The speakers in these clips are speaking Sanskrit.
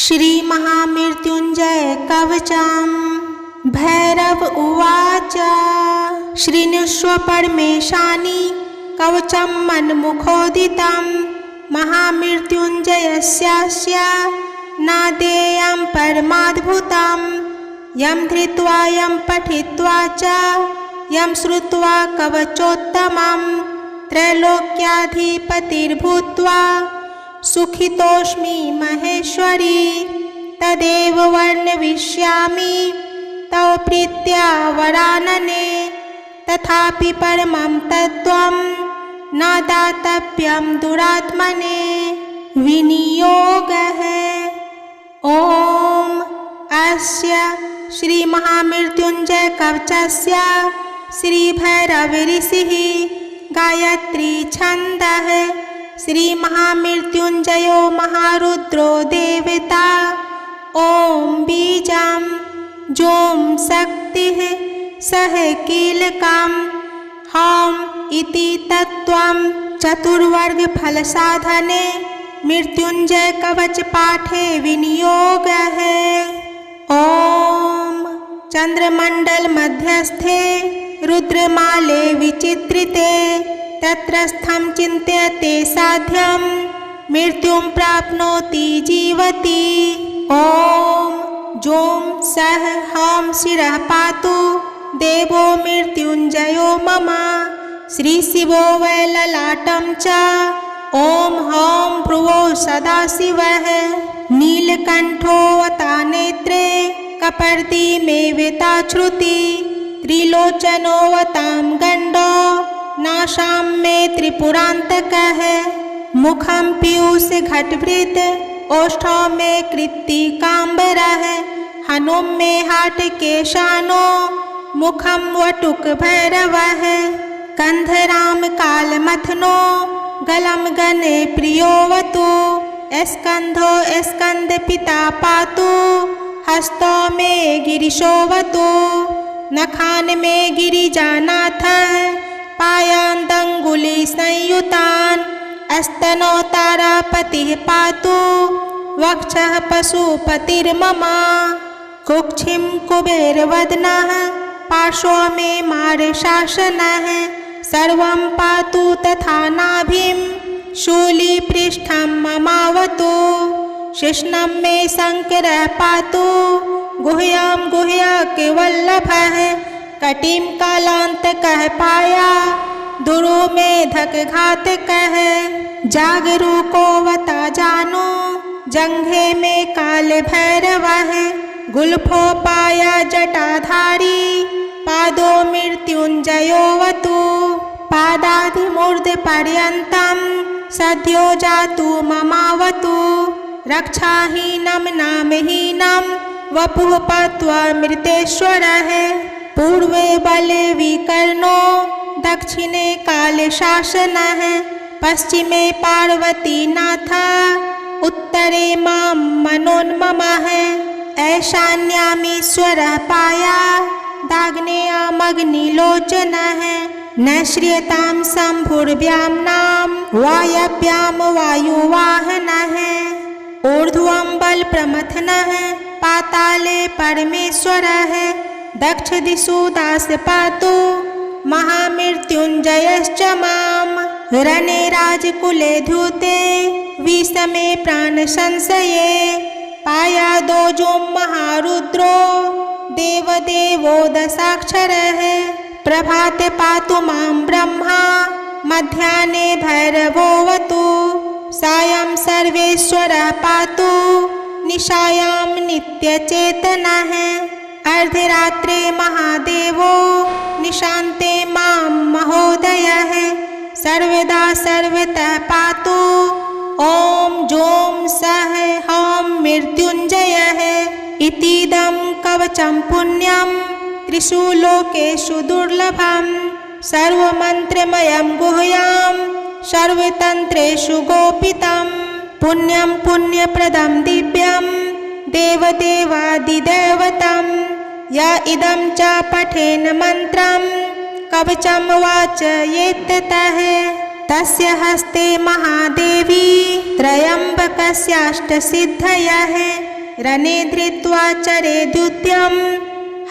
श्री महामृत्युंजय कवचम्। भैरव उवाच श्रीनुष्व परमेशानि कवचं मन्मुखोदितं महामृत्युंजयस्यास्य नादेयं परमाद्भुतं यं धृत्वा यं पठित्वा च यं श्रुत्वा कवचोत्तमं त्रैलोक्याधिपतिर्भूत्वा सुखितोऽस्मि महेश्वरी तदेव वर्णयिष्यामि तव प्रीत्या वरानने तथापि परमं तत्त्वं न दातव्यं दुरात्मने विनियोगः। ॐ अस्य श्री महामृत्युंजय कवचस्य श्री भैरव ऋषिः गायत्री छन्दः श्री महामृत्युंजयो महारुद्रो देवता ॐ बीजं जों शक्तिः सह कीलकं हौं इति तत्त्वं चतुर्वर्ग फलसाधने मृत्युंजय कवच पाठे विनियोगः। ॐ चंद्रमंडल मध्यस्थे रुद्रमाले विचित्रिते तत्रस्थं चिन्तयते साध्यं मृत्युं प्राप्नोति जीवति। ॐ जों सः हौं शिरः पातु देवो मृत्युंजयो मम श्रीशिवो वै ललाटं च ॐ हौं भ्रुवो सदाशिवः नीलकण्ठोऽवता नेत्रे कपर्दी मे वेताश्रुति त्रिलोचनोऽवतां गण्डो नाशां मे त्रिपुरान्तकः मुखं पीयूषघटभृत् ओष्ठौ मे कृत्तिकाम्बरः हनुं मे हाटकेशानो मुखं वटुकभैरवः कन्धरां कालमथनो गलं गणे प्रियोऽवतु स्कन्धो स्कन्दपिता पातु हस्तौ मे गिरिशोऽवतु नखान् मे गिरिजानाथः पायान्दङ्गुलिसंयुतान् स्तनौ तारापतिः पातु वक्षः पशुपतिर्मम कुक्षिं कुबेरवदनः पार्श्वो मे मारशासनः सर्वं पातु तथा नाभिं शूलीपृष्ठं ममावतु शिश्नं मे शङ्करः पातु गुह्यं गुह्यकवल्लभः कटिं कालान्तकः पाया दुरु मेधक घातकः जागरूकोऽवता जानो जङ्घे मे कालभैरवः गुल्फो पाया जटाधारी पादो मृत्युंजयोऽवतु पादादिमूर्धपर्यन्तं सद्यो जातु ममावतु रक्षाहीनं नामहीनं वपुः पत्वा मृतेश्वरः पूर्वे बले विकर्णो दक्षिणे कालशासनः पश्चिमे पार्वतीनाथ उत्तरे मां मनोन्ममः ऐशान्यामीश्वरः पाया दाग्नेयामग्निलोचनः न श्रियतां शम्भुर्व्याम्नां वायव्यां वायुवाहनः ऊर्ध्वं बलप्रमथनः पाताले परमेश्वरः दक्षदिशु दासपातु महामृत्युंजयश्च मां रणे राजकुले धूते विषमे प्राणसंशये पायादोजों महारुद्रो देवदेवो दशाक्षरः प्रभाते पातु मां ब्रह्मा मध्याह्ने भैरवोऽवतु सायं सर्वेश्वरः पातु निशायां नित्यचेतनः अर्धरात्रे महादेवो निशान्ते मां महोदयः सर्वदा सर्वतः पातु ॐ जों सः हौं मृत्युंजयः इतीदं कवचं पुण्यं त्रिषु लोकेषु दुर्लभं सर्वमन्त्रमयं गुह्यं सर्वतन्त्रेषु गोपितं पुण्यं पुण्यप्रदं दिव्यं देवदेवादिदेवतं य इदं च पठेन मन्त्रं कवचं वाचयेत्ततः तस्य हस्ते महादेवी त्रयम्बकस्याष्टसिद्धयः रणे धृत्वा चरेद्युद्यं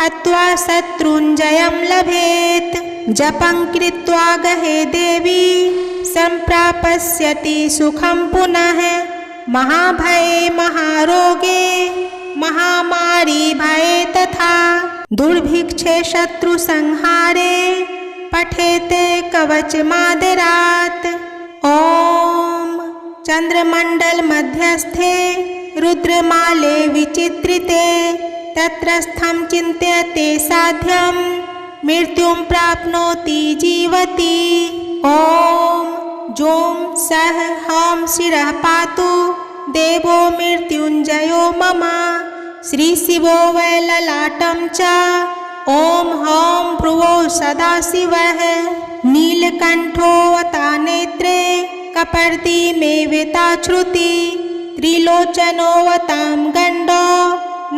हत्वा शत्रुञ्जयं लभेत् जपं कृत्वा गहे देवी सम्प्राप्स्यति सुखं पुनः महाभये महारोगे महामारी भये तथा दुर्भिक्षे शत्रुसंहारे पठेते कवचमादरात् ॐ चन्द्रमण्डल मध्यस्थे रुद्रमाले विचित्रिते तत्रस्थं चिन्तयते साध्यं मृत्युं प्राप्नोति जीवति ॐ जों सः हं शिरः पातु देवो मृत्युञ्जयो मम श्रीशिवो वै ललाटं च ॐ हं भ्रुवो सदाशिवः नीलकण्ठोऽवता नेत्रे कपर्दी मे वेताश्रुति त्रिलोचनोऽवतां गण्डो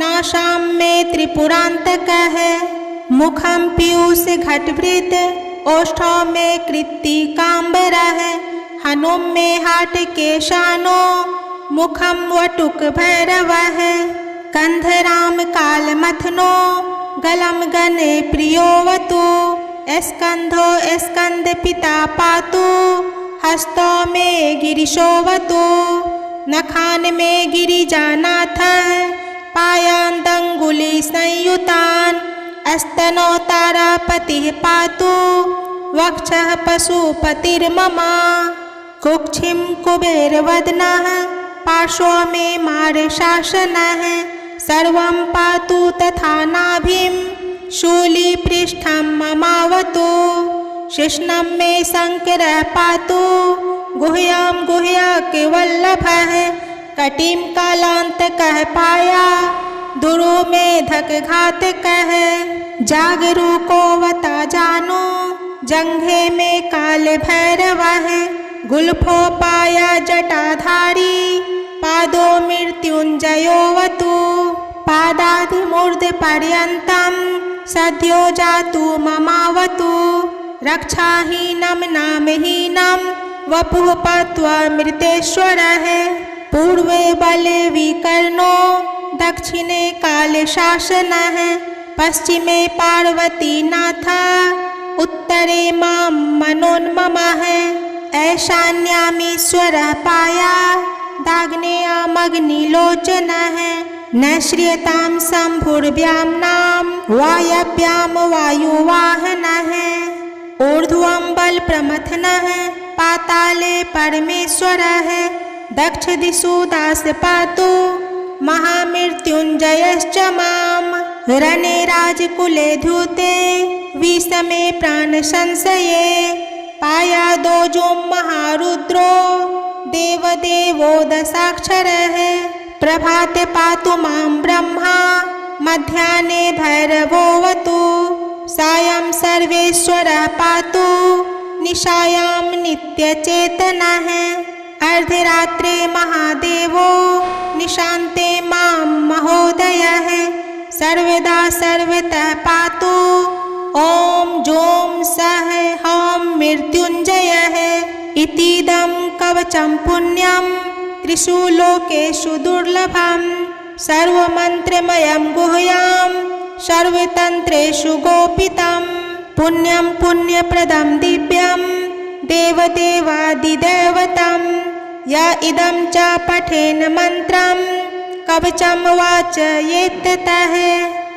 नाशां मे त्रिपुरान्तकः मुखं पीयूषघटवृत् ओष्ठौ मे कृत्तिकाम्बरः हनुं मे हाटकेशानो मुखं वटुकभैरवः कन्धरां कालमथनो गलं गणे प्रियोऽवतु स्कन्धो स्कन्दपिता पातु हस्तौ मे गिरिशोऽवतु नखान् मे गिरिजानाथः पायान्दङ्गुलिसंयुतान् स्तनौ तारापतिः पातु वक्षः पशुपतिर्मम कुक्षिं कुबेरवदनः पार्श्वो मे मारशासनः सर्वं पातु तथा नाभिं शूलीपृष्ठं ममावतु शिश्नं मे शङ्करः पातु गुह्यं गुह्यकवल्लभः कटिं कालान्तकः पाया दुरो मेधकघातकः जागरूकोऽवता जानो जङ्घे मे कालभैरवः गुल्फोपाया जटाधारी पादो मृत्युञ्जयोऽवतु पादादिमूर्धपर्यन्तं सद्यो जातु ममावतु रक्षाहीनं नामहीनं वपुः पत्वा मृतेश्वरः पूर्वे बले विकर्णो दक्षिणे कालशासनः पश्चिमे पार्वतीनाथ उत्तरे मां मनोन्ममः ऐशान्यामीश्वरः पाया दाग्नेयामग्निलोचनः न श्रियतां शम्भुर्व्याम्नां वायव्यां वायुवाहनः ऊर्ध्वं बलप्रमथनः पाताले परमेश्वरः दक्षदिशु दासपातु महामृत्युञ्जयश्च मां रणे राजकुले धूते विषमे प्राणसंशये पायादोजों महारुद्रो देवदेवो दशाक्षरः प्रभाते पातु मां ब्रह्मा मध्याह्ने भैरवोऽवतु सायं सर्वेश्वरः पातु निशायां नित्यचेतनः अर्धरात्रे महादेवो निशान्ते मां महोदयः सर्वदा सर्वतः पातु ॐ जों सः हं मृत्युञ्जयः इतीदं कवचं पुण्यं त्रिषु लोकेषु दुर्लभं सर्वमन्त्रमयं गुह्यं सर्वतन्त्रेषु गोपितं पुण्यं पुण्यप्रदं दिव्यं देवदेवादिदेवतं य इदं च पठेन मन्त्रं कवचं वाचयेत्ततः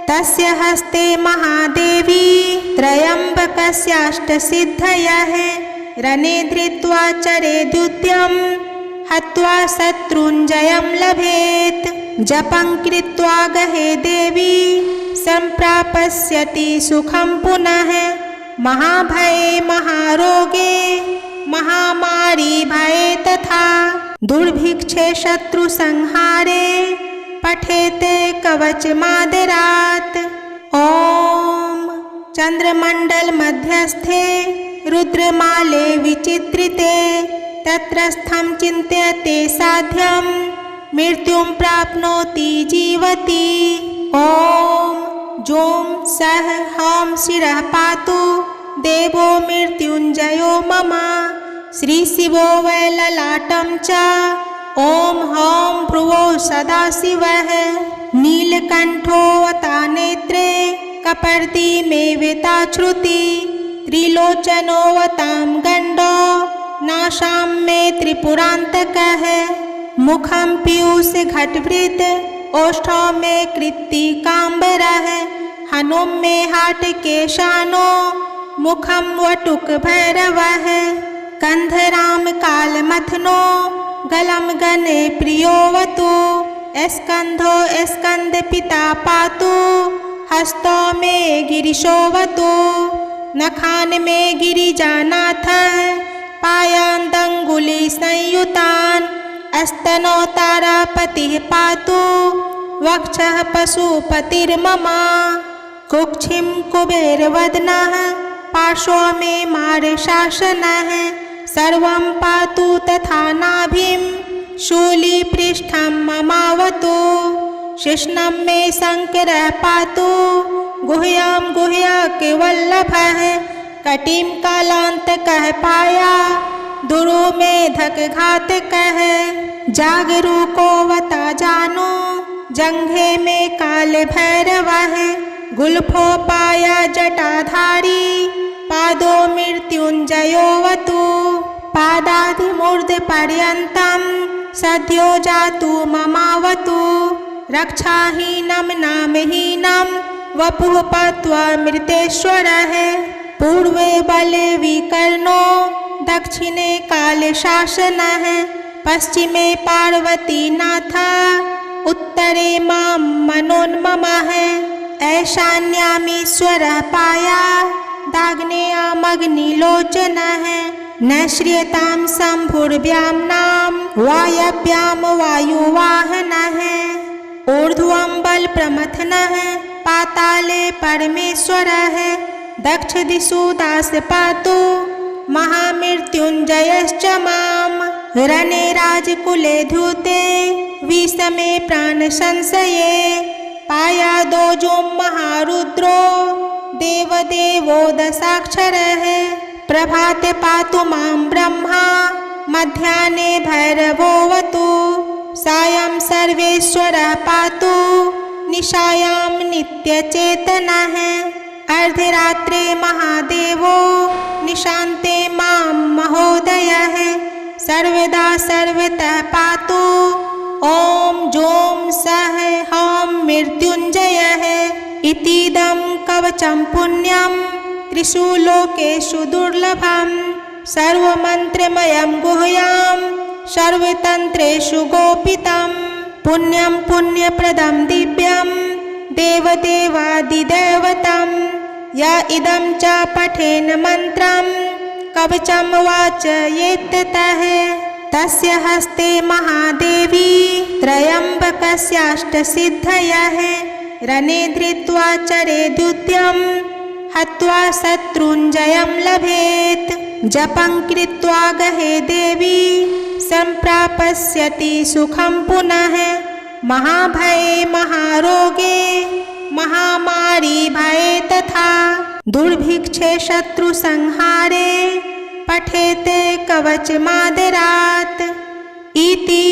तस्य हस्ते महादेवी त्र्यम्बकस्याष्टसिद्धयः रणे धृत्वा चरेद्युद्यं हत्वा शत्रुञ्जयं लभेत् जपं कृत्वा गहे देवी सम्प्राप्स्यति सुखं पुनः महाभये महारोगे महामारी भये तथा दुर्भिक्षे शत्रुसंहारे पठेते कवचमादरात् ॐ चन्द्रमण्डल मध्यस्थे रुद्रमाले विचित्रिते तत्रस्थं चिन्तयते साध्यं मृत्युं प्राप्नोति जीवति ॐ जों सः हं शिरः पातु देवो मृत्युञ्जयो मम श्रीशिवो वै ललाटं च ॐ हौं भ्रुवो सदाशिवः नीलकण्ठोऽवता नेत्रे कपर्दी मे वेताश्रुति त्रिलोचनोऽवतां गण्डो नाशां मे त्रिपुरान्तकः मुखं पीयूषघटवृत् ओष्ठो मे कृत्तिकाम्बरः हनुं मे हाटकेशानो मुखं वटुकभैरवः कन्धरां कालमथनो गलं गणे प्रियोऽवतु स्कन्धो स्कन्दपिता पातु हस्तो मे गिरिशोऽवतु नखान् मे गिरिजानाथः पायान्दङ्गुलिसंयुतान् स्तनो तारापतिः पातु वक्षः पशुपतिर्मम कुक्षिं कुबेरवदनः पार्श्वो मे मारशासनः सर्वं पातु तथा नाभिं शूलीपृष्ठं ममावतु शिश्नं मे शङ्करः पातु गुह्यं गुह्यकवल्लभः कटिं कालान्तकः पाया दुरु मेधकघातकः जागरूकोऽवता जानो जङ्घे मे कालभैरवः गुल्फोपाया जटाधारी पादो मृत्युञ्जयोऽवतु पादादिमूर्धपर्यन्तं सद्यो जातु ममावतु रक्षाहीनं नामहीनं वपुः पत्वा मृतेश्वरः पूर्वे बले विकर्णो दक्षिणे कालशासनः पश्चिमे पार्वतीनाथ उत्तरे मां मनोन्ममः ऐशान्यामीश्वरः पाया दाग्नेयामग्निलोचनः न श्रियतां शम्भुर्व्याम्नां वायव्यां वायुवाहनः ऊर्ध्वं बलप्रमथनः पाताले परमेश्वरः दक्षदिशु दासपातु महामृत्युञ्जयश्च मां रणे राजकुले धूते विषमे प्राणसंशये पायादोजों महारुद्रो देवदेवो दशाक्षरः प्रभाते पातु मां ब्रह्मा मध्याह्ने भैरवोऽवतु सायं सर्वेश्वरः पातु निशायां नित्यचेतनः अर्धरात्रे महादेवो निशान्ते मां महोदयः सर्वदा सर्वतः पातु ॐ जों सः हौं मृत्युञ्जयः इतीदं कवचं पुण्यं त्रिषु लोकेषु दुर्लभं सर्वमन्त्रमयं गुह्यं सर्वतन्त्रेषु गोपितं पुण्यं पुण्यप्रदं दिव्यं देवदेवादिदेवतं य इदं च पठेन मन्त्रं कवचं वाचयेत्ततः तस्य हस्ते महादेवी त्र्यम्बकस्याष्टसिद्धयः रणे धृत्वा चरेद्युत्यं हत्वा शत्रुञ्जयं लभेत् जपं कृत्वा गहे देवी सम्प्राप्स्यति सुखं पुनः महाभये महारोगे महामारी भये तथा दुर्भिक्षे शत्रुसंहारे पठेते कवचमादरात् इति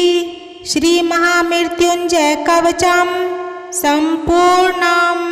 श्री महामृत्युंजय कवचम् सम्पूर्णम्।